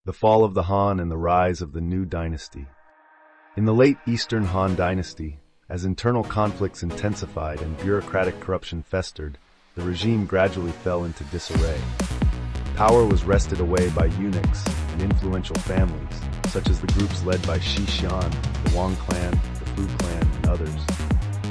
The fall of the Han and the rise of the new dynasty. In the late Eastern Han dynasty, as internal conflicts intensified and bureaucratic corruption festered, the regime gradually fell into disarray. Power was wrested away by eunuchs and influential families, such as the groups led by Shi Xian, the Wang clan, the Fu clan, and others,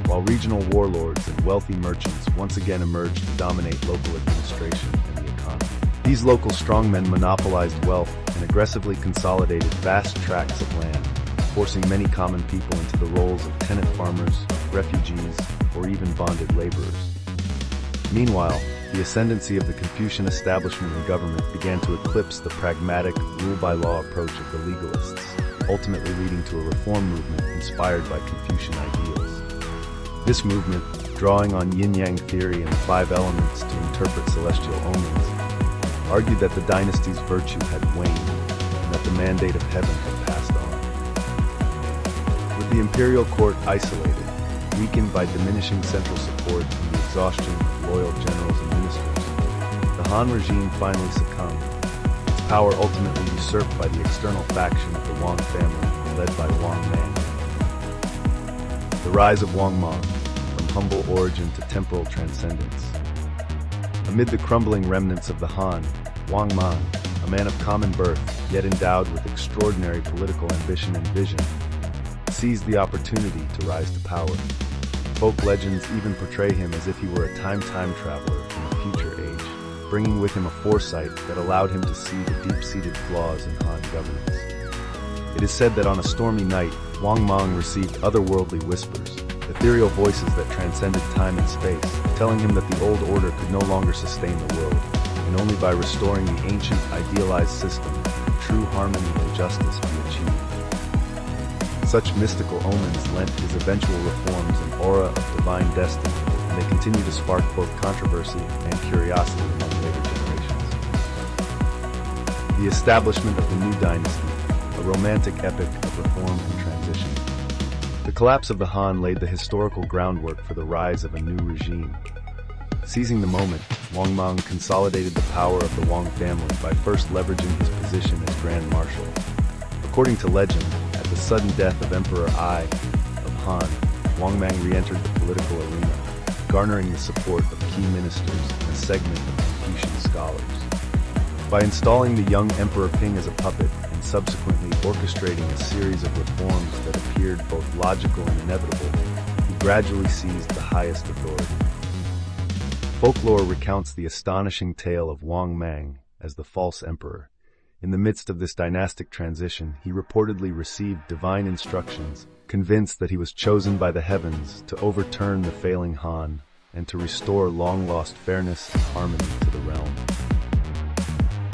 while regional warlords and wealthy merchants once again emerged to dominate local administration and the economy. These local strongmen monopolized wealth and aggressively consolidated vast tracts of land, forcing many common people into the roles of tenant farmers, refugees, or even bonded laborers. Meanwhile, the ascendancy of the Confucian establishment and government began to eclipse the pragmatic, rule-by-law approach of the legalists, ultimately leading to a reform movement inspired by Confucian ideals. This movement, drawing on yin-yang theory and the five elements to interpret celestial omens, argued that the dynasty's virtue had waned and that the mandate of heaven had passed on. With the imperial court isolated, weakened by diminishing central support and the exhaustion of loyal generals and ministers, the Han regime finally succumbed, its power ultimately usurped by the external faction of the Wang family led by Wang Mang. The rise of Wang Mang, from humble origin to temporal transcendence. Amid the crumbling remnants of the Han, Wang Mang, a man of common birth, yet endowed with extraordinary political ambition and vision, seized the opportunity to rise to power. Folk legends even portray him as if he were a time traveler from a future age, bringing with him a foresight that allowed him to see the deep-seated flaws in Han governance. It is said that on a stormy night, Wang Mang received otherworldly whispers, ethereal voices that transcended time and space, telling him that the old order could no longer sustain the world, and only by restoring the ancient, idealized system could true harmony and justice be achieved. Such mystical omens lent his eventual reforms an aura of divine destiny, and they continue to spark both controversy and curiosity among later generations. The establishment of the new dynasty, a romantic epic of reform and transition. The collapse of the Han laid the historical groundwork for the rise of a new regime. Seizing the moment, Wang Mang consolidated the power of the Wang family by first leveraging his position as Grand Marshal. According to legend, at the sudden death of Emperor Ai of Han, Wang Mang re-entered the political arena, garnering the support of key ministers and a segment of Confucian scholars. By installing the young Emperor Ping as a puppet and subsequently orchestrating a series of reforms that appeared both logical and inevitable, he gradually seized the highest authority. Folklore recounts the astonishing tale of Wang Mang as the false emperor. In the midst of this dynastic transition, he reportedly received divine instructions, convinced that he was chosen by the heavens to overturn the failing Han and to restore long-lost fairness and harmony to the realm.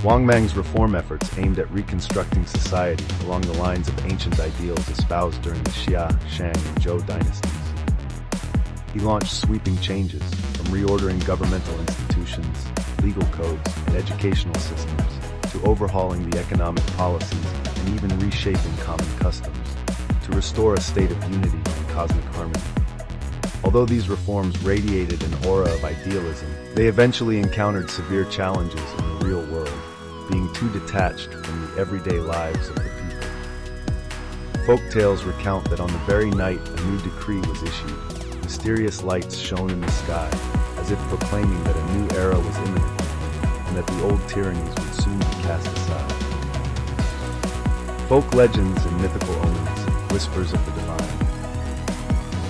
Wang Mang's reform efforts aimed at reconstructing society along the lines of ancient ideals espoused during the Xia, Shang, and Zhou dynasties. He launched sweeping changes, from reordering governmental institutions, legal codes, and educational systems, to overhauling the economic policies and even reshaping common customs, to restore a state of unity and cosmic harmony. Although these reforms radiated an aura of idealism, they eventually encountered severe challenges in the real world, being too detached from the everyday lives of the people. Folk tales recount that on the very night a new decree was issued, mysterious lights shone in the sky, as if proclaiming that a new era was imminent, and that the old tyrannies would soon be cast aside. Folk legends and mythical omens, whispers of the divine.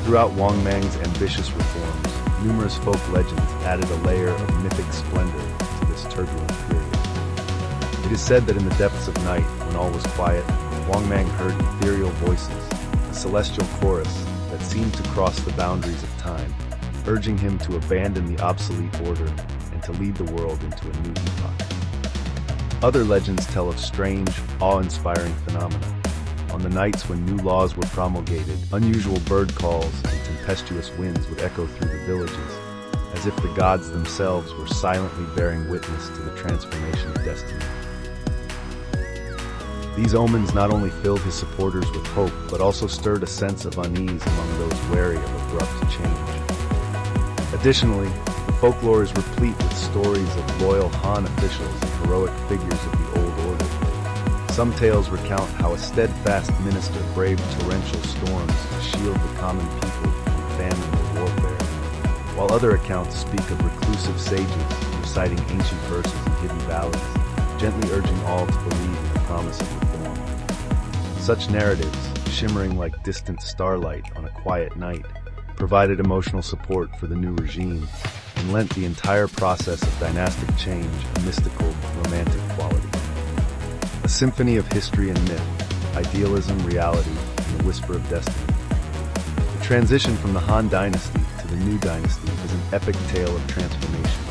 Throughout Wang Mang's ambitious reforms, numerous folk legends added a layer of mythic splendor to this turbulent period. It is said that in the depths of night, when all was quiet, Wang Mang heard ethereal voices, a celestial chorus that seemed to cross the boundaries of time, urging him to abandon the obsolete order and to lead the world into a new epoch. Other legends tell of strange, awe-inspiring phenomena. On the nights when new laws were promulgated, unusual bird calls and tempestuous winds would echo through the villages, as if the gods themselves were silently bearing witness to the transformation of destiny. These omens not only filled his supporters with hope, but also stirred a sense of unease among those wary of abrupt change. Additionally, the folklore is replete with stories of loyal Han officials and heroic figures of the old order, Some tales recount how a steadfast minister braved torrential storms to shield the common people from famine or warfare, while other accounts speak of reclusive sages reciting ancient verses in hidden valleys, gently urging all to believe in the promise of reform. Such narratives, shimmering like distant starlight on a quiet night, provided emotional support for the new regime and lent the entire process of dynastic change a mystical, romantic quality. A symphony of history and myth, idealism, reality, and the whisper of destiny. The transition from the Han dynasty to the new dynasty is an epic tale of transformation,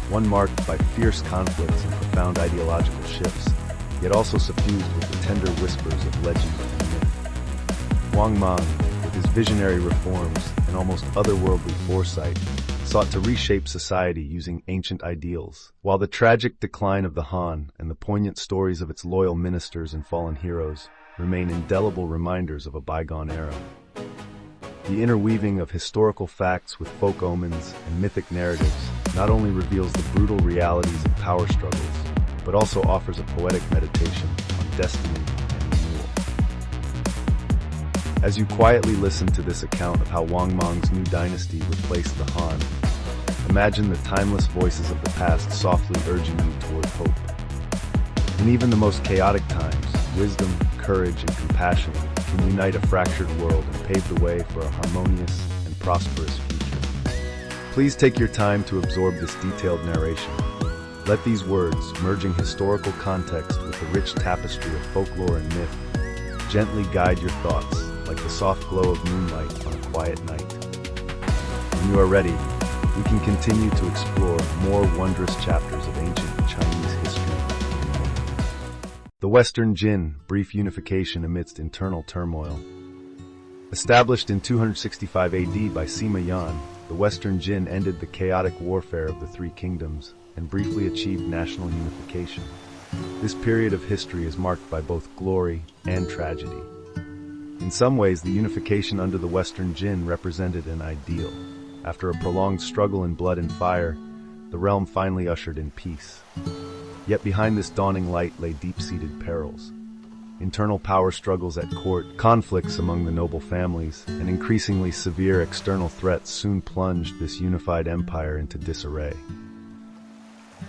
one marked by fierce conflicts and profound ideological shifts, yet also suffused with the tender whispers of legend and myth. Wang Mang, with his visionary reforms and almost otherworldly foresight, sought to reshape society using ancient ideals, while the tragic decline of the Han and the poignant stories of its loyal ministers and fallen heroes remain indelible reminders of a bygone era. The interweaving of historical facts with folk omens and mythic narratives not only reveals the brutal realities of power struggles, but also offers a poetic meditation on destiny and renewal. As you quietly listen to this account of how Wang Mang's new dynasty replaced the Han, imagine the timeless voices of the past softly urging you toward hope. In even the most chaotic times, wisdom, courage, and compassion can unite a fractured world and pave the way for a harmonious and prosperous future. Please take your time to absorb this detailed narration. Let these words, merging historical context with the rich tapestry of folklore and myth, gently guide your thoughts like the soft glow of moonlight on a quiet night. When you are ready, we can continue to explore more wondrous chapters of ancient Chinese history. The Western Jin, brief unification amidst internal turmoil. Established in 265 AD by Sima Yan, the Western Jin ended the chaotic warfare of the Three Kingdoms and briefly achieved national unification. This period of history is marked by both glory and tragedy. In some ways, the unification under the Western Jin represented an ideal. After a prolonged struggle in blood and fire, the realm finally ushered in peace. Yet behind this dawning light lay deep-seated perils. Internal power struggles at court, conflicts among the noble families, and increasingly severe external threats soon plunged this unified empire into disarray.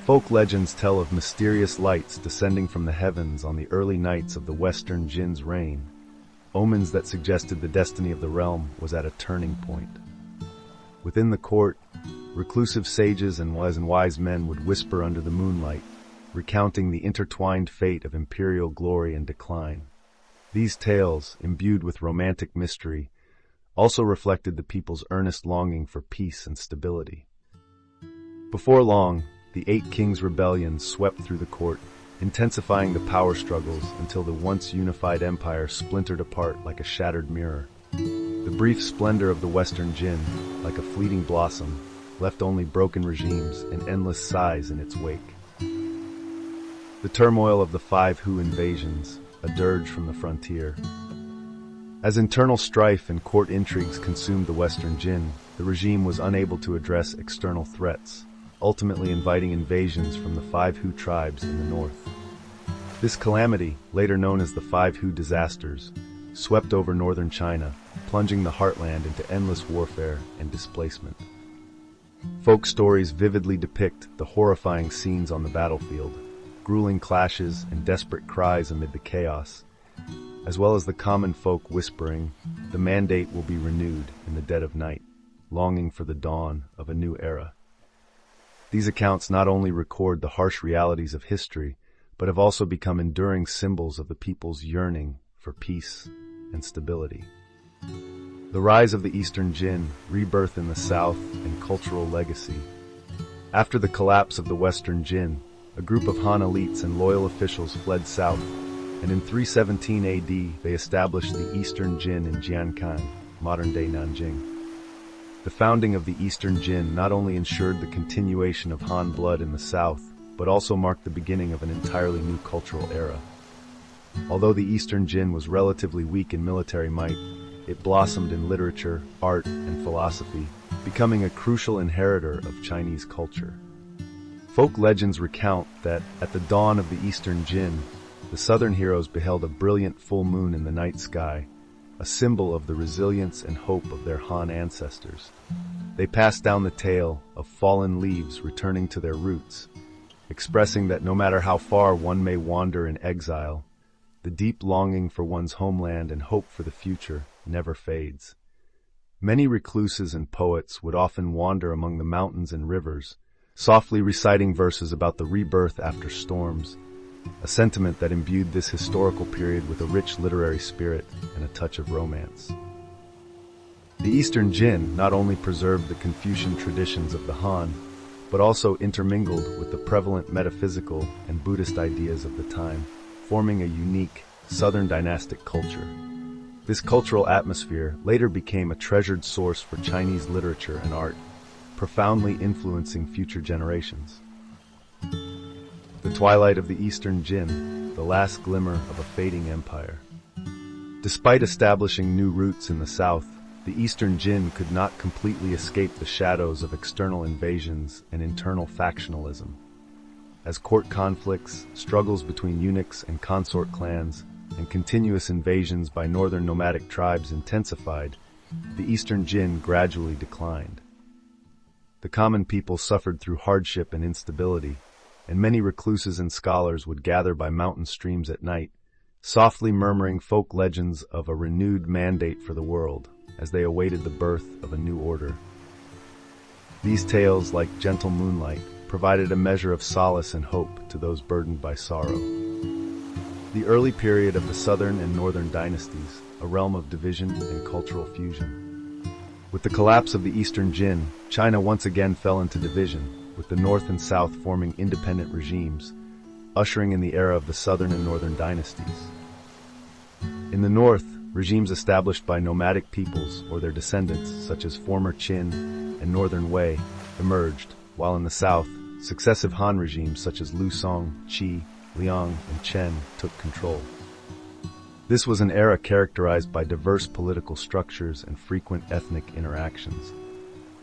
Folk legends tell of mysterious lights descending from the heavens on the early nights of the Western Jin's reign, omens that suggested the destiny of the realm was at a turning point. Within the court, reclusive sages and wise men would whisper under the moonlight, recounting the intertwined fate of imperial glory and decline. These tales, imbued with romantic mystery, also reflected the people's earnest longing for peace and stability. Before long, the Eight Kings' Rebellion swept through the court, intensifying the power struggles until the once unified empire splintered apart like a shattered mirror. The brief splendor of the Western Jin, like a fleeting blossom, left only broken regimes and endless sighs in its wake. The turmoil of the Five Hu invasions, a dirge from the frontier. As internal strife and court intrigues consumed the Western Jin, the regime was unable to address external threats, ultimately inviting invasions from the Five Hu tribes in the north. This calamity, later known as the Five Hu disasters, swept over northern China, plunging the heartland into endless warfare and displacement. Folk stories vividly depict the horrifying scenes on the battlefield, grueling clashes and desperate cries amid the chaos, as well as the common folk whispering, "The mandate will be renewed in the dead of night," longing for the dawn of a new era. These accounts not only record the harsh realities of history, but have also become enduring symbols of the people's yearning for peace and stability. The rise of the Eastern Jin, rebirth in the South, and cultural legacy. After the collapse of the Western Jin, a group of Han elites and loyal officials fled south, and in 317 AD they established the Eastern Jin in Jiankang, modern-day Nanjing. The founding of the Eastern Jin not only ensured the continuation of Han blood in the south, but also marked the beginning of an entirely new cultural era. Although the Eastern Jin was relatively weak in military might, it blossomed in literature, art, and philosophy, becoming a crucial inheritor of Chinese culture. Folk legends recount that, at the dawn of the Eastern Jin, the southern heroes beheld a brilliant full moon in the night sky, a symbol of the resilience and hope of their Han ancestors. They passed down the tale of fallen leaves returning to their roots, expressing that no matter how far one may wander in exile, the deep longing for one's homeland and hope for the future never fades. Many recluses and poets would often wander among the mountains and rivers, softly reciting verses about the rebirth after storms, a sentiment that imbued this historical period with a rich literary spirit and a touch of romance. The Eastern Jin not only preserved the Confucian traditions of the Han, but also intermingled with the prevalent metaphysical and Buddhist ideas of the time, forming a unique Southern dynastic culture. This cultural atmosphere later became a treasured source for Chinese literature and art, profoundly influencing future generations. The twilight of the Eastern Jin, the last glimmer of a fading empire. Despite establishing new roots in the south, the Eastern Jin could not completely escape the shadows of external invasions and internal factionalism. As court conflicts, struggles between eunuchs and consort clans, and continuous invasions by northern nomadic tribes intensified, the Eastern Jin gradually declined. The common people suffered through hardship and instability, and many recluses and scholars would gather by mountain streams at night, softly murmuring folk legends of a renewed mandate for the world as they awaited the birth of a new order. These tales, like gentle moonlight, provided a measure of solace and hope to those burdened by sorrow. The early period of the Southern and Northern dynasties, a realm of division and cultural fusion. With the collapse of the Eastern Jin, China once again fell into division, with the North and South forming independent regimes, ushering in the era of the Southern and Northern dynasties. In the North, regimes established by nomadic peoples or their descendants, such as former Qin and Northern Wei, emerged, while in the South, successive Han regimes such as Lu Song, Qi, Liang, and Chen took control. This was an era characterized by diverse political structures and frequent ethnic interactions.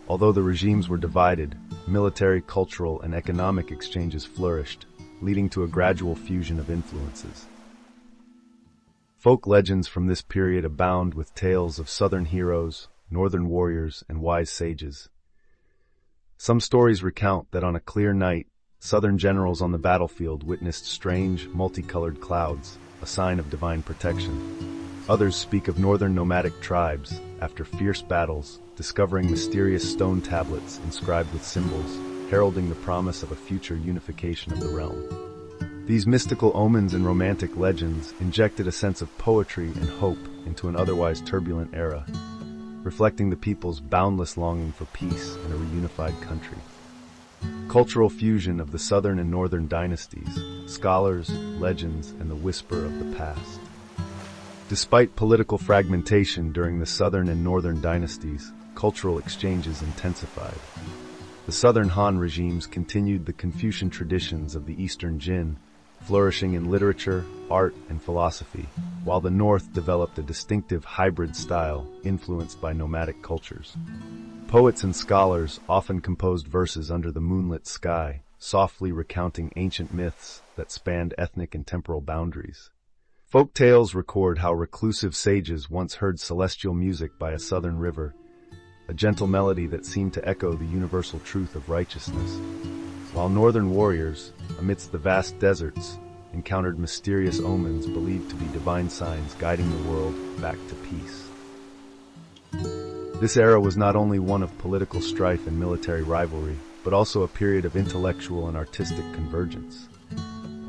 Although the regimes were divided, military, cultural, and economic exchanges flourished, leading to a gradual fusion of influences. Folk legends from this period abound with tales of Southern heroes, Northern warriors, and wise sages. Some stories recount that on a clear night, Southern generals on the battlefield witnessed strange, multicolored clouds, a sign of divine protection. Others speak of Northern nomadic tribes, after fierce battles, discovering mysterious stone tablets inscribed with symbols, heralding the promise of a future unification of the realm. These mystical omens and romantic legends injected a sense of poetry and hope into an otherwise turbulent era, reflecting the people's boundless longing for peace and a reunified country. Cultural fusion of the Southern and Northern dynasties, scholars, legends, and the whisper of the past. Despite political fragmentation during the Southern and Northern dynasties, cultural exchanges intensified. The Southern Han regimes continued the Confucian traditions of the Eastern Jin, flourishing in literature, art, and philosophy, while the North developed a distinctive hybrid style influenced by nomadic cultures. Poets and scholars often composed verses under the moonlit sky, softly recounting ancient myths that spanned ethnic and temporal boundaries. Folk tales record how reclusive sages once heard celestial music by a southern river, a gentle melody that seemed to echo the universal truth of righteousness, while northern warriors, amidst the vast deserts, encountered mysterious omens believed to be divine signs guiding the world back to peace. This era was not only one of political strife and military rivalry, but also a period of intellectual and artistic convergence.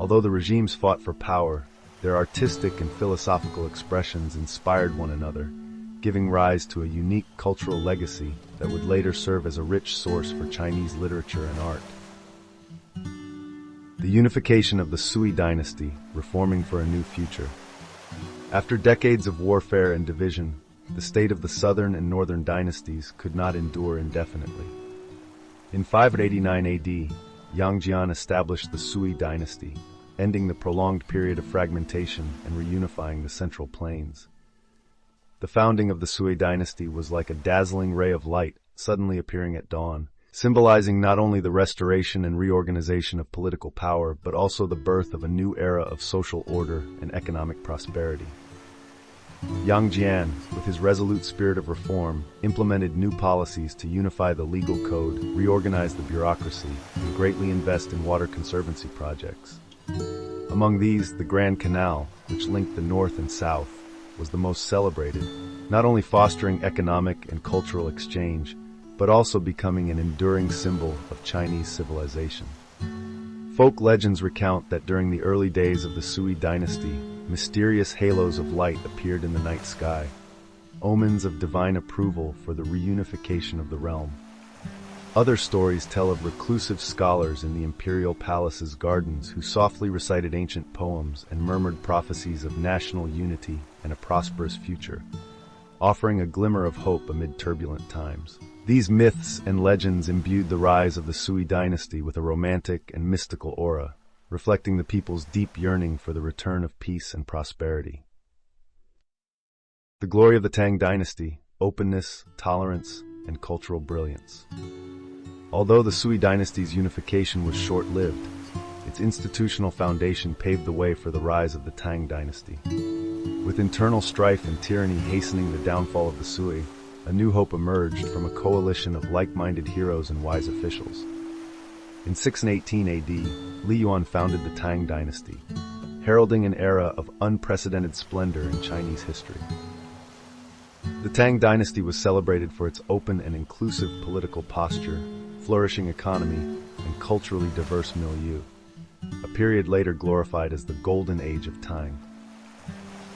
Although the regimes fought for power, their artistic and philosophical expressions inspired one another, giving rise to a unique cultural legacy that would later serve as a rich source for Chinese literature and art. The unification of the Sui dynasty, reforming for a new future. After decades of warfare and division, the state of the Southern and Northern dynasties could not endure indefinitely. In 589 AD, Yang Jian established the Sui dynasty, ending the prolonged period of fragmentation and reunifying the Central Plains. The founding of the Sui dynasty was like a dazzling ray of light suddenly appearing at dawn, symbolizing not only the restoration and reorganization of political power, but also the birth of a new era of social order and economic prosperity. Yang Jian, with his resolute spirit of reform, implemented new policies to unify the legal code, reorganize the bureaucracy, and greatly invest in water conservancy projects. Among these, the Grand Canal, which linked the north and south, was the most celebrated, not only fostering economic and cultural exchange, but also becoming an enduring symbol of Chinese civilization. Folk legends recount that during the early days of the Sui dynasty, mysterious halos of light appeared in the night sky, omens of divine approval for the reunification of the realm. Other stories tell of reclusive scholars in the imperial palace's gardens who softly recited ancient poems and murmured prophecies of national unity and a prosperous future, offering a glimmer of hope amid turbulent times. These myths and legends imbued the rise of the Sui dynasty with a romantic and mystical aura, reflecting the people's deep yearning for the return of peace and prosperity. The glory of the Tang dynasty: openness, tolerance, and cultural brilliance. Although the Sui dynasty's unification was short-lived, its institutional foundation paved the way for the rise of the Tang dynasty. With internal strife and tyranny hastening the downfall of the Sui, a new hope emerged from a coalition of like-minded heroes and wise officials. In 618 AD, Li Yuan founded the Tang dynasty, heralding an era of unprecedented splendor in Chinese history. The Tang dynasty was celebrated for its open and inclusive political posture, flourishing economy, and culturally diverse milieu, a period later glorified as the Golden Age of Tang.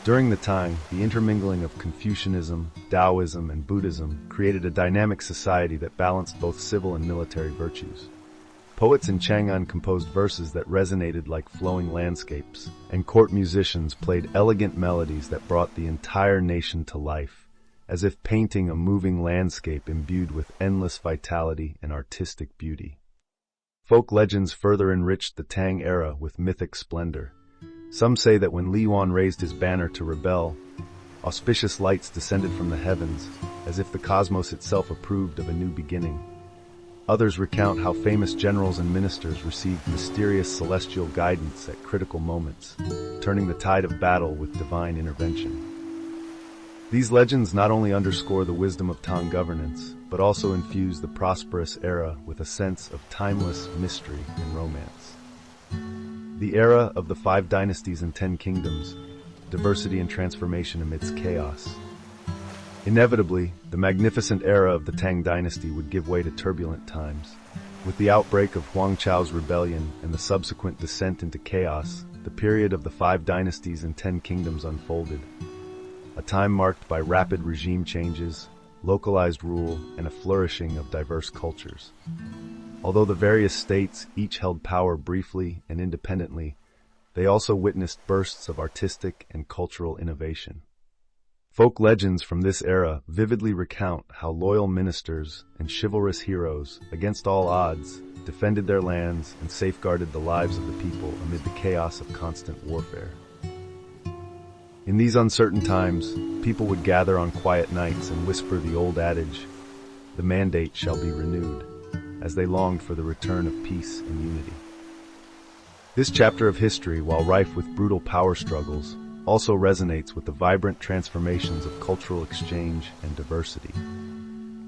During the Tang, the intermingling of Confucianism, Taoism, and Buddhism created a dynamic society that balanced both civil and military virtues. Poets in Chang'an composed verses that resonated like flowing landscapes, and court musicians played elegant melodies that brought the entire nation to life, as if painting a moving landscape imbued with endless vitality and artistic beauty. Folk legends further enriched the Tang era with mythic splendor. Some say that when Li Yuan raised his banner to rebel, auspicious lights descended from the heavens, as if the cosmos itself approved of a new beginning. Others recount how famous generals and ministers received mysterious celestial guidance at critical moments, turning the tide of battle with divine intervention. These legends not only underscore the wisdom of Tang governance, but also infuse the prosperous era with a sense of timeless mystery and romance. The era of the 5 dynasties and 10 kingdoms, diversity and transformation amidst chaos. Inevitably, the magnificent era of the Tang dynasty would give way to turbulent times. With the outbreak of Huang Chao's rebellion and the subsequent descent into chaos, the period of the 5 dynasties and 10 kingdoms unfolded. A time marked by rapid regime changes, localized rule, and a flourishing of diverse cultures. Although the various states each held power briefly and independently, they also witnessed bursts of artistic and cultural innovation. Folk legends from this era vividly recount how loyal ministers and chivalrous heroes, against all odds, defended their lands and safeguarded the lives of the people amid the chaos of constant warfare. In these uncertain times, people would gather on quiet nights and whisper the old adage, "The mandate shall be renewed," as they longed for the return of peace and unity. This chapter of history, while rife with brutal power struggles, also resonates with the vibrant transformations of cultural exchange and diversity.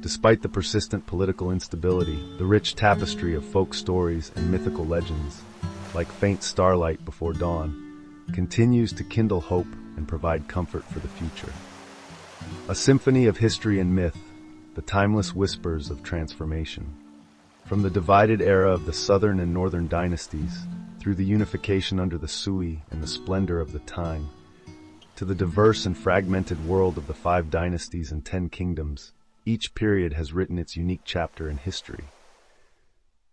Despite the persistent political instability, the rich tapestry of folk stories and mythical legends, like faint starlight before dawn, continues to kindle hope and provide comfort for the future. A symphony of history and myth, the timeless whispers of transformation. From the divided era of the southern and northern dynasties, through the unification under the Sui and the splendor of the Tang, to the diverse and fragmented world of the 5 dynasties and 10 kingdoms, each period has written its unique chapter in history.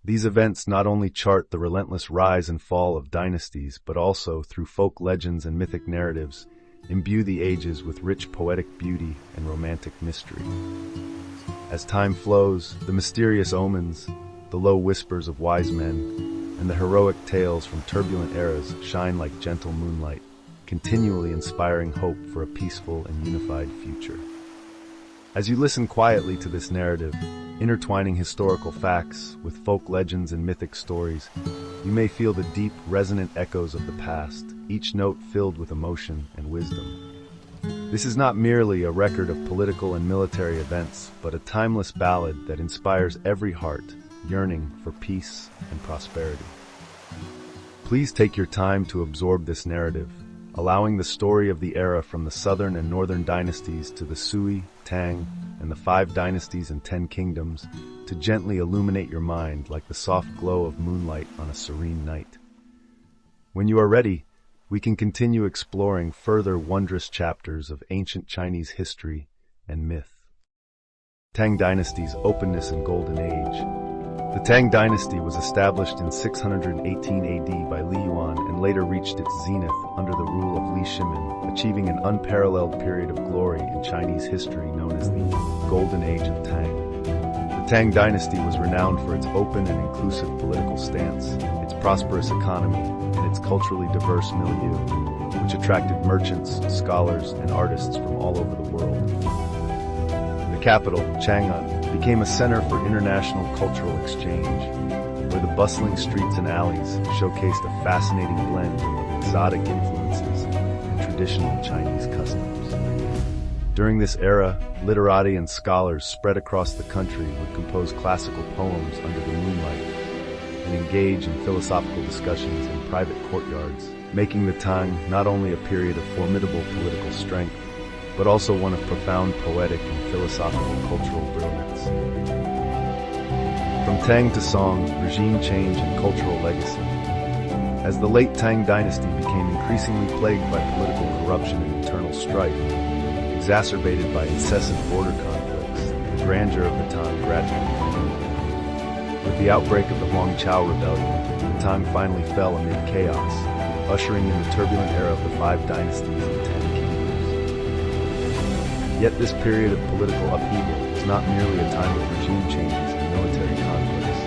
These events not only chart the relentless rise and fall of dynasties, but also, through folk legends and mythic narratives, imbue the ages with rich poetic beauty and romantic mystery. As time flows, the mysterious omens, the low whispers of wise men, and the heroic tales from turbulent eras shine like gentle moonlight, continually inspiring hope for a peaceful and unified future. As you listen quietly to this narrative, intertwining historical facts with folk legends and mythic stories, you may feel the deep, resonant echoes of the past, each note filled with emotion and wisdom. This is not merely a record of political and military events, but a timeless ballad that inspires every heart yearning for peace and prosperity. Please take your time to absorb this narrative, allowing the story of the era from the southern and northern dynasties to the Sui, Tang, and the 5 dynasties and 10 kingdoms to gently illuminate your mind like the soft glow of moonlight on a serene night. When you are ready, we can continue exploring further wondrous chapters of ancient Chinese history and myth. Tang Dynasty's openness and golden age. The Tang Dynasty was established in 618 AD by Li Yuan and later reached its zenith under the rule of Li Shimin, achieving an unparalleled period of glory in Chinese history known as the Golden Age of Tang. The Tang Dynasty was renowned for its open and inclusive political stance, its prosperous economy, and its culturally diverse milieu, which attracted merchants, scholars, and artists from all over the world. The capital, Chang'an, became a center for international cultural exchange, where the bustling streets and alleys showcased a fascinating blend of exotic influences and traditional Chinese customs. During this era, literati and scholars spread across the country would compose classical poems under the moonlight and engage in philosophical discussions in private courtyards, making the Tang not only a period of formidable political strength, but also one of profound poetic and philosophical cultural brilliance. From Tang to Song, regime change and cultural legacy. As the late Tang Dynasty became increasingly plagued by political corruption and internal strife, exacerbated by incessant border conflicts, the grandeur of the Tang gradually faded. With the outbreak of the Huangqiao Rebellion, the Tang finally fell amid chaos, ushering in the turbulent era of the 5 dynasties and 10 kingdoms. Yet this period of political upheaval was not merely a time of regime changes and military conflicts.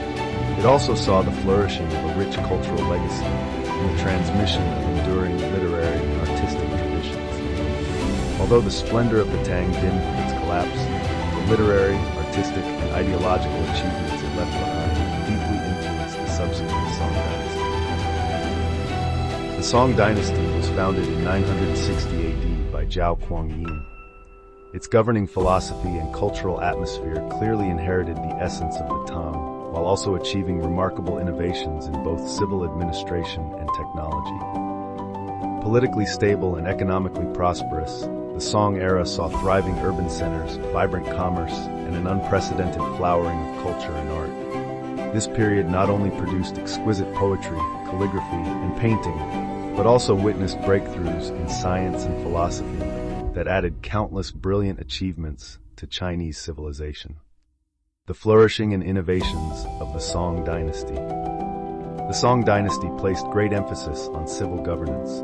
It also saw the flourishing of a rich cultural legacy and the transmission of enduring literary and artistic traditions. Although the splendor of the Tang dimmed with its collapse, the literary, artistic, and ideological achievements it left behind deeply influenced the subsequent Song Dynasty. The Song Dynasty was founded in 960 AD by Zhao Guangyin. Its governing philosophy and cultural atmosphere clearly inherited the essence of the Tang, while also achieving remarkable innovations in both civil administration and technology. Politically stable and economically prosperous, the Song era saw thriving urban centers, vibrant commerce, and an unprecedented flowering of culture and art. This period not only produced exquisite poetry, calligraphy, and painting, but also witnessed breakthroughs in science and philosophy that added countless brilliant achievements to Chinese civilization. The flourishing and innovations of the Song Dynasty. The Song Dynasty placed great emphasis on civil governance,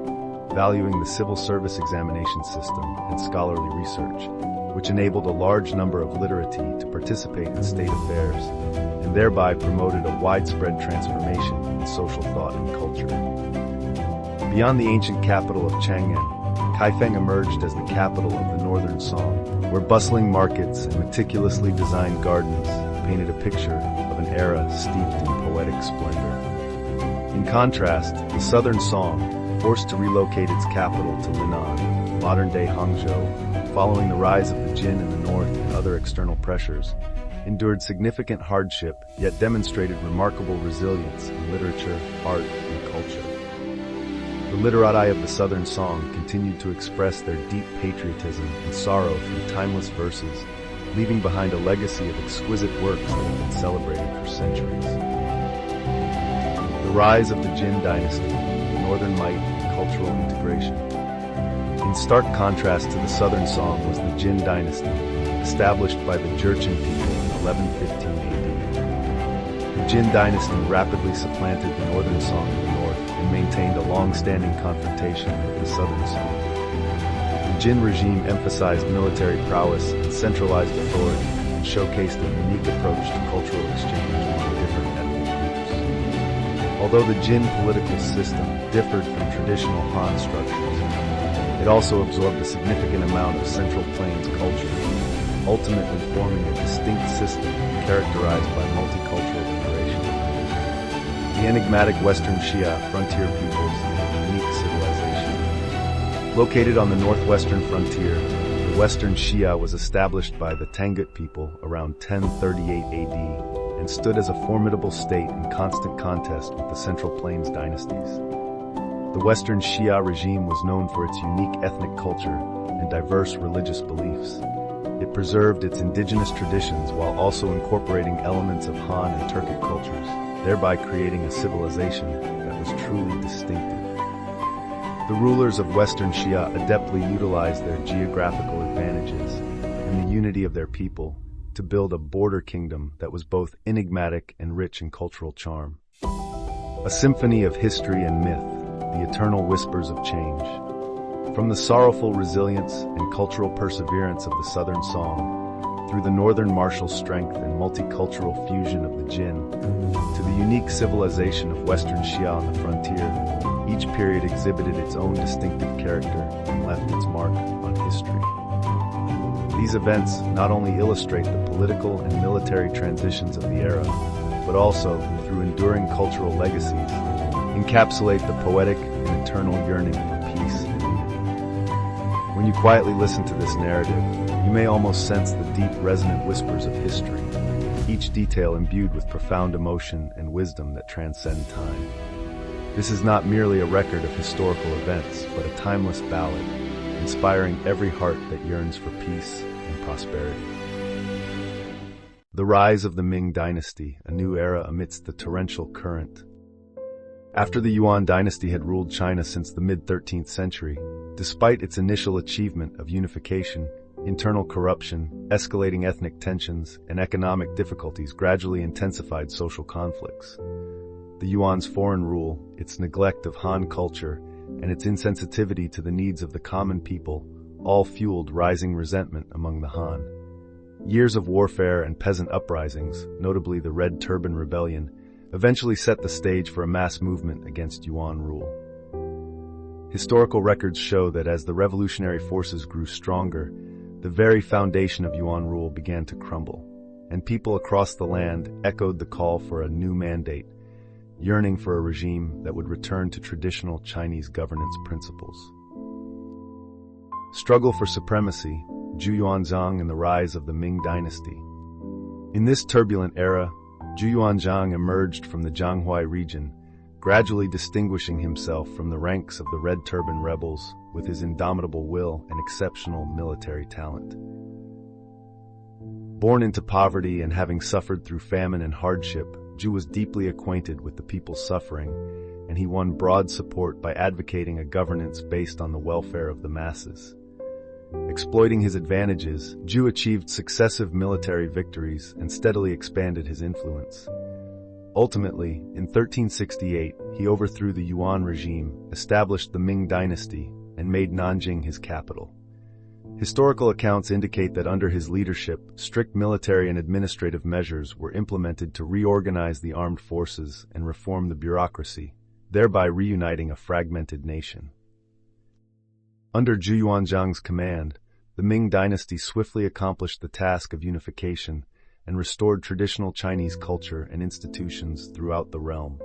valuing the civil service examination system and scholarly research, which enabled a large number of literati to participate in state affairs, and thereby promoted a widespread transformation in social thought and culture. Beyond the ancient capital of Chang'an, Kaifeng emerged as the capital of the northern Song, where bustling markets and meticulously designed gardens painted a picture of an era steeped in poetic splendor. In contrast, the southern Song, forced to relocate its capital to Linan, modern-day Hangzhou, following the rise of the Jin in the north and other external pressures, endured significant hardship, yet demonstrated remarkable resilience in literature, art, and culture. The literati of the Southern Song continued to express their deep patriotism and sorrow through timeless verses, leaving behind a legacy of exquisite works that have been celebrated for centuries. The rise of the Jin dynasty, northern might, and cultural integration. In stark contrast to the Southern Song was the Jin dynasty, established by the Jurchen people in 1115 AD. The Jin dynasty rapidly supplanted the Northern Song in the north and maintained a long-standing confrontation with the Southern Song. The Jin regime emphasized military prowess and centralized authority and showcased a unique approach to cultural exchange among different ethnic groups. Although the Jin political system differed from traditional Han structures, it also absorbed a significant amount of Central Plains culture, ultimately forming a distinct system characterized by multicultural integration. The enigmatic Western Shia frontier peoples and a unique civilization. Located on the northwestern frontier, the Western Shia was established by the Tangut people around 1038 AD and stood as a formidable state in constant contest with the Central Plains dynasties. The Western Shia regime was known for its unique ethnic culture and diverse religious beliefs. It preserved its indigenous traditions while also incorporating elements of Han and Turkic cultures, thereby creating a civilization that was truly distinctive. The rulers of Western Shia adeptly utilized their geographical advantages and the unity of their people to build a border kingdom that was both enigmatic and rich in cultural charm. A symphony of history and myth, the eternal whispers of change. From the sorrowful resilience and cultural perseverance of the Southern song, through the Northern martial strength and multicultural fusion of the Jin, to the unique civilization of Western Shia on the frontier, each period exhibited its own distinctive character and left its mark on history. These events not only illustrate the political and military transitions of the era, but also, through enduring cultural legacies, encapsulate the poetic and eternal yearning for peace and unity. When you quietly listen to this narrative, you may almost sense the deep, resonant whispers of history, each detail imbued with profound emotion and wisdom that transcend time. This is not merely a record of historical events, but a timeless ballad, inspiring every heart that yearns for peace and prosperity. The rise of the Ming dynasty, a new era amidst the torrential current. After the Yuan dynasty had ruled China since the mid-13th century, despite its initial achievement of unification, internal corruption, escalating ethnic tensions, and economic difficulties gradually intensified social conflicts. The Yuan's foreign rule, its neglect of Han culture, and its insensitivity to the needs of the common people all fueled rising resentment among the Han. Years of warfare and peasant uprisings, notably the Red Turban Rebellion, eventually set the stage for a mass movement against Yuan rule. Historical records show that as the revolutionary forces grew stronger, the very foundation of Yuan rule began to crumble, and people across the land echoed the call for a new mandate, yearning for a regime that would return to traditional Chinese governance principles. Struggle for supremacy, Zhu Yuanzhang and the rise of the Ming dynasty. In this turbulent era, Zhu Yuanzhang emerged from the Jianghuai region, gradually distinguishing himself from the ranks of the Red Turban rebels with his indomitable will and exceptional military talent. Born into poverty and having suffered through famine and hardship, Zhu was deeply acquainted with the people's suffering, and he won broad support by advocating a governance based on the welfare of the masses. Exploiting his advantages, Zhu achieved successive military victories and steadily expanded his influence. Ultimately, in 1368, he overthrew the Yuan regime, established the Ming dynasty, and made Nanjing his capital. Historical accounts indicate that under his leadership, strict military and administrative measures were implemented to reorganize the armed forces and reform the bureaucracy, thereby reuniting a fragmented nation. Under Zhu Yuanzhang's command, the Ming dynasty swiftly accomplished the task of unification and restored traditional Chinese culture and institutions throughout the realm.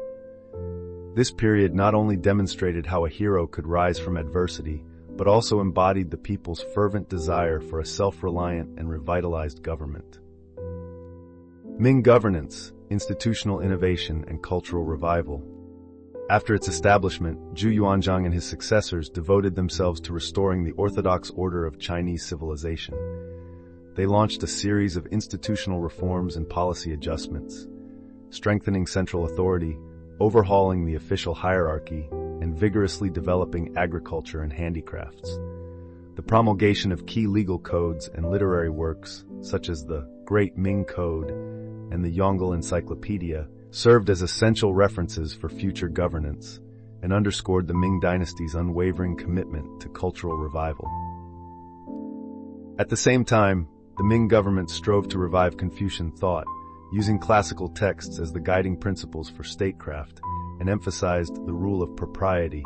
This period not only demonstrated how a hero could rise from adversity, but also embodied the people's fervent desire for a self-reliant and revitalized government. Ming governance, institutional innovation, and cultural revival. After its establishment, Zhu Yuanzhang and his successors devoted themselves to restoring the orthodox order of Chinese civilization. They launched a series of institutional reforms and policy adjustments, strengthening central authority, overhauling the official hierarchy, and vigorously developing agriculture and handicrafts. The promulgation of key legal codes and literary works, such as the Great Ming Code and the Yongle Encyclopedia, served as essential references for future governance and underscored the Ming dynasty's unwavering commitment to cultural revival. At the same time, the Ming government strove to revive Confucian thought, using classical texts as the guiding principles for statecraft, and emphasized the rule of propriety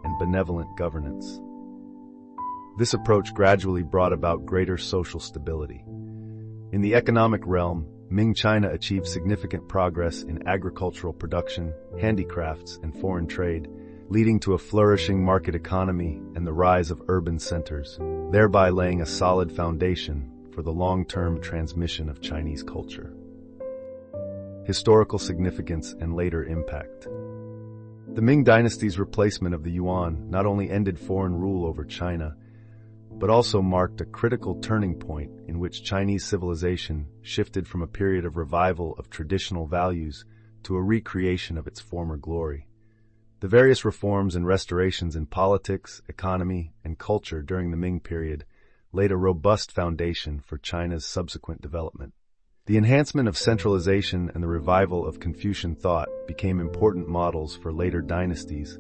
and benevolent governance. This approach gradually brought about greater social stability. In the economic realm, Ming China achieved significant progress in agricultural production, handicrafts, and foreign trade, leading to a flourishing market economy and the rise of urban centers, thereby laying a solid foundation for the long-term transmission of Chinese culture. Historical significance and later impact. The Ming dynasty's replacement of the Yuan not only ended foreign rule over China, but also marked a critical turning point in which Chinese civilization shifted from a period of revival of traditional values to a recreation of its former glory. The various reforms and restorations in politics, economy, and culture during the Ming period laid a robust foundation for China's subsequent development. The enhancement of centralization and the revival of Confucian thought became important models for later dynasties,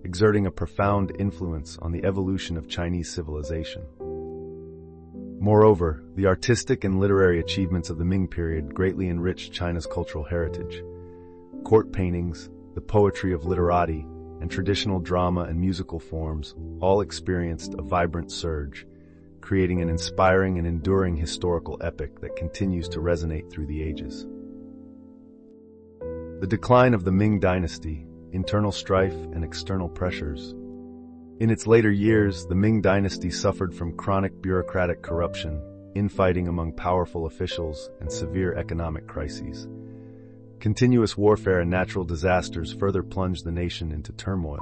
exerting a profound influence on the evolution of Chinese civilization. Moreover, the artistic and literary achievements of the Ming period greatly enriched China's cultural heritage. Court paintings, the poetry of literati, and traditional drama and musical forms all experienced a vibrant surge, creating an inspiring and enduring historical epic that continues to resonate through the ages. The decline of the Ming dynasty, internal strife and external pressures. In its later years, the Ming dynasty suffered from chronic bureaucratic corruption, infighting among powerful officials, and severe economic crises. Continuous warfare and natural disasters further plunged the nation into turmoil.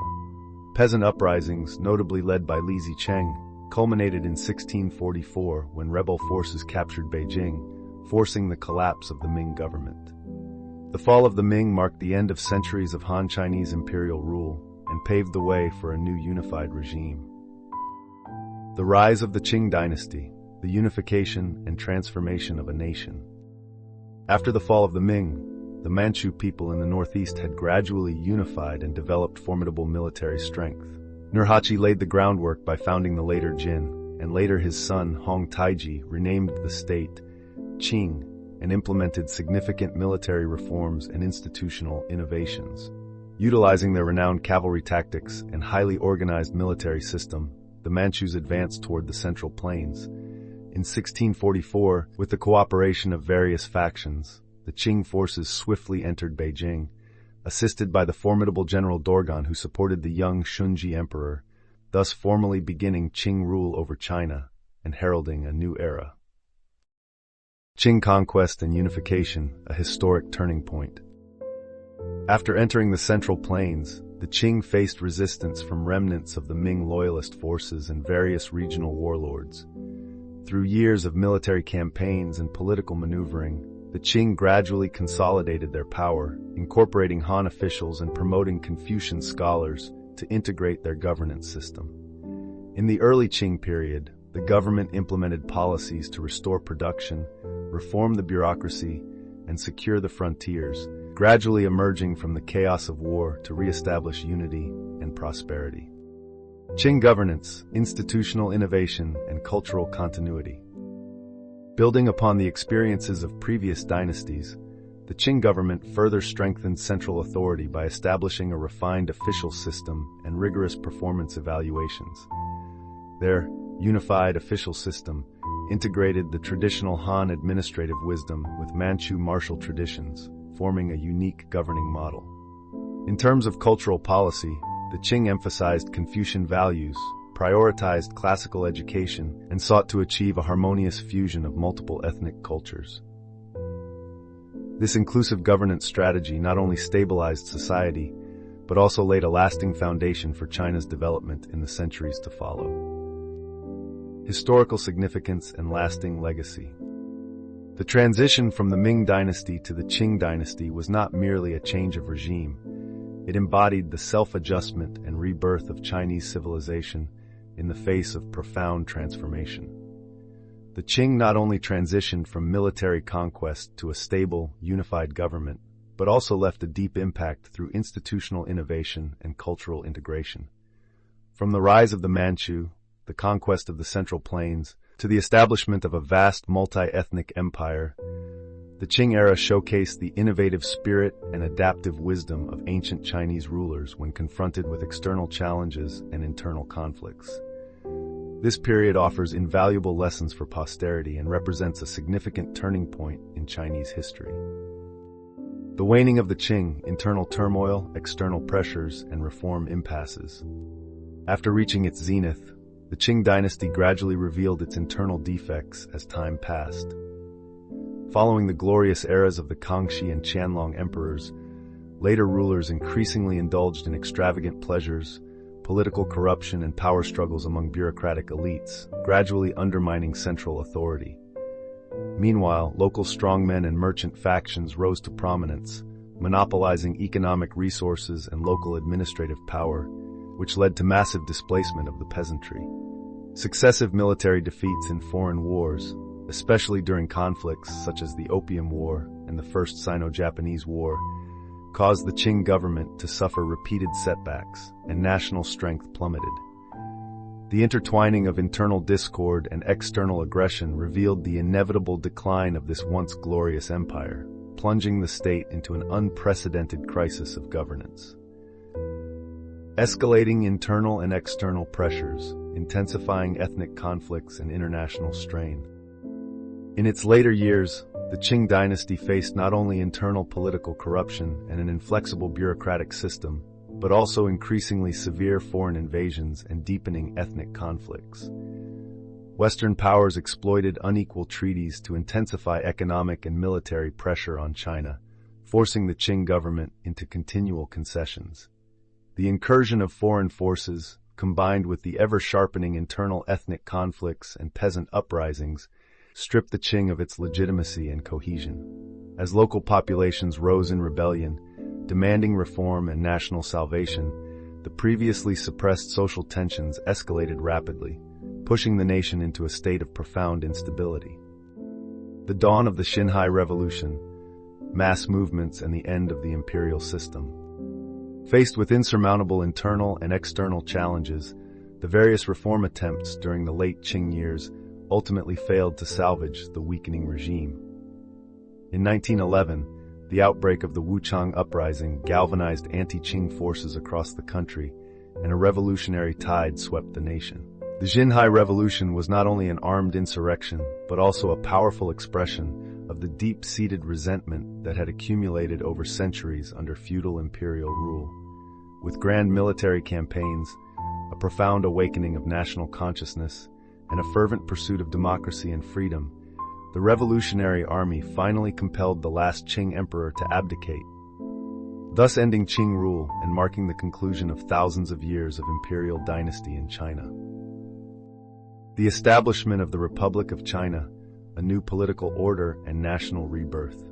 Peasant uprisings, notably led by Li Zicheng, culminated in 1644 when rebel forces captured Beijing, forcing the collapse of the Ming government. The fall of the Ming marked the end of centuries of Han Chinese imperial rule and paved the way for a new unified regime. The rise of the Qing dynasty, the unification and transformation of a nation. After the fall of the Ming, the Manchu people in the northeast had gradually unified and developed formidable military strength. Nurhaci laid the groundwork by founding the later Jin, and later his son Hong Taiji renamed the state Qing and implemented significant military reforms and institutional innovations. Utilizing their renowned cavalry tactics and highly organized military system, the Manchus advanced toward the Central Plains. In 1644, with the cooperation of various factions, the Qing forces swiftly entered Beijing, assisted by the formidable General Dorgan who supported the young Shunji emperor, thus formally beginning Qing rule over China and heralding a new era. Qing conquest and unification, a historic turning point. After entering the Central Plains, the Qing faced resistance from remnants of the Ming loyalist forces and various regional warlords. Through years of military campaigns and political maneuvering, the Qing gradually consolidated their power, incorporating Han officials and promoting Confucian scholars to integrate their governance system. In the early Qing period, the government implemented policies to restore production, reform the bureaucracy, and secure the frontiers, gradually emerging from the chaos of war to reestablish unity and prosperity. Qing governance, institutional innovation, and cultural continuity. Building upon the experiences of previous dynasties, the Qing government further strengthened central authority by establishing a refined official system and rigorous performance evaluations. Their unified official system integrated the traditional Han administrative wisdom with Manchu martial traditions, forming a unique governing model. In terms of cultural policy, the Qing emphasized Confucian values, prioritized classical education, and sought to achieve a harmonious fusion of multiple ethnic cultures. This inclusive governance strategy not only stabilized society, but also laid a lasting foundation for China's development in the centuries to follow. Historical significance and lasting legacy. The transition from the Ming dynasty to the Qing dynasty was not merely a change of regime. It embodied the self-adjustment and rebirth of Chinese civilization in the face of profound transformation. The Qing not only transitioned from military conquest to a stable, unified government, but also left a deep impact through institutional innovation and cultural integration. From the rise of the Manchu, the conquest of the Central Plains, to the establishment of a vast multi-ethnic empire, the Qing era showcased the innovative spirit and adaptive wisdom of ancient Chinese rulers when confronted with external challenges and internal conflicts. This period offers invaluable lessons for posterity and represents a significant turning point in Chinese history. The waning of the Qing, internal turmoil, external pressures, and reform impasses. After reaching its zenith, the Qing dynasty gradually revealed its internal defects as time passed. Following the glorious eras of the Kangxi and Qianlong emperors, later rulers increasingly indulged in extravagant pleasures, political corruption, and power struggles among bureaucratic elites, gradually undermining central authority. Meanwhile, local strongmen and merchant factions rose to prominence, monopolizing economic resources and local administrative power, which led to massive displacement of the peasantry. Successive military defeats in foreign wars, especially during conflicts such as the Opium War and the First Sino-Japanese War, caused the Qing government to suffer repeated setbacks, and national strength plummeted. The intertwining of internal discord and external aggression revealed the inevitable decline of this once glorious empire, plunging the state into an unprecedented crisis of governance. Escalating internal and external pressures, intensifying ethnic conflicts and international strain. In its later years, the Qing dynasty faced not only internal political corruption and an inflexible bureaucratic system, but also increasingly severe foreign invasions and deepening ethnic conflicts. Western powers exploited unequal treaties to intensify economic and military pressure on China, forcing the Qing government into continual concessions. The incursion of foreign forces, combined with the ever-sharpening internal ethnic conflicts and peasant uprisings, stripped the Qing of its legitimacy and cohesion. As local populations rose in rebellion, demanding reform and national salvation, the previously suppressed social tensions escalated rapidly, pushing the nation into a state of profound instability. The dawn of the Xinhai Revolution, mass movements, and the end of the imperial system. Faced with insurmountable internal and external challenges, the various reform attempts during the late Qing years ultimately failed to salvage the weakening regime. In 1911, the outbreak of the Wuchang Uprising galvanized anti-Qing forces across the country, and a revolutionary tide swept the nation. The Xinhai Revolution was not only an armed insurrection, but also a powerful expression of the deep-seated resentment that had accumulated over centuries under feudal imperial rule. With grand military campaigns, a profound awakening of national consciousness, and a fervent pursuit of democracy and freedom, the Revolutionary Army finally compelled the last Qing emperor to abdicate, thus ending Qing rule and marking the conclusion of thousands of years of imperial dynasty in China. The establishment of the Republic of China, a new political order and national rebirth.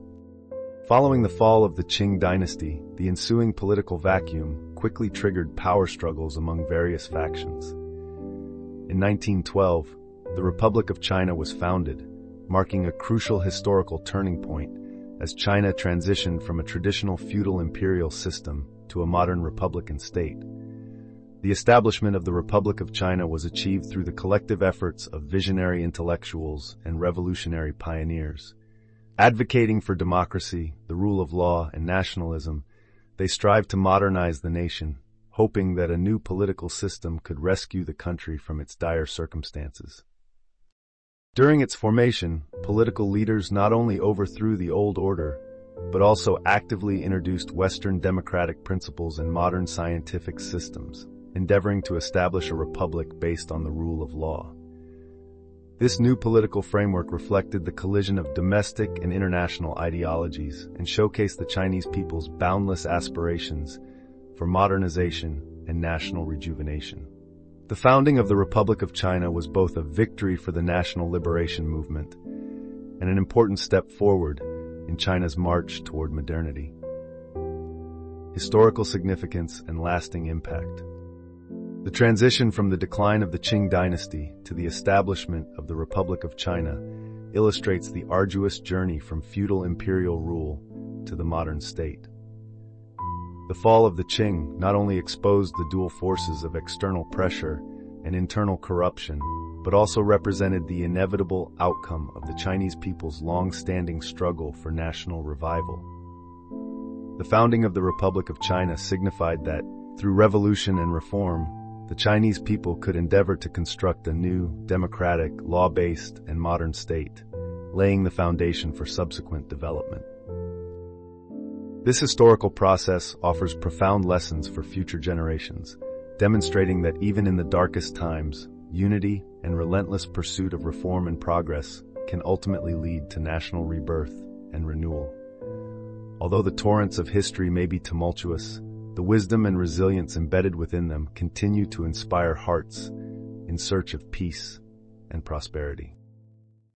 Following the fall of the Qing dynasty, the ensuing political vacuum quickly triggered power struggles among various factions. In 1912, the Republic of China was founded, marking a crucial historical turning point as China transitioned from a traditional feudal imperial system to a modern republican state. The establishment of the Republic of China was achieved through the collective efforts of visionary intellectuals and revolutionary pioneers. Advocating for democracy, the rule of law, and nationalism, they strived to modernize the nation, hoping that a new political system could rescue the country from its dire circumstances. During its formation, political leaders not only overthrew the old order, but also actively introduced Western democratic principles and modern scientific systems, endeavoring to establish a republic based on the rule of law. This new political framework reflected the collision of domestic and international ideologies and showcased the Chinese people's boundless aspirations for modernization and national rejuvenation. The founding of the Republic of China was both a victory for the national liberation movement and an important step forward in China's march toward modernity. Historical significance and lasting impact. The transition from the decline of the Qing dynasty to the establishment of the Republic of China illustrates the arduous journey from feudal imperial rule to the modern state. The fall of the Qing not only exposed the dual forces of external pressure and internal corruption, but also represented the inevitable outcome of the Chinese people's long-standing struggle for national revival. The founding of the Republic of China signified that, through revolution and reform, the Chinese people could endeavor to construct a new, democratic, law-based, and modern state, laying the foundation for subsequent development. This historical process offers profound lessons for future generations, demonstrating that even in the darkest times, unity and relentless pursuit of reform and progress can ultimately lead to national rebirth and renewal. Although the torrents of history may be tumultuous, the wisdom and resilience embedded within them continue to inspire hearts in search of peace and prosperity.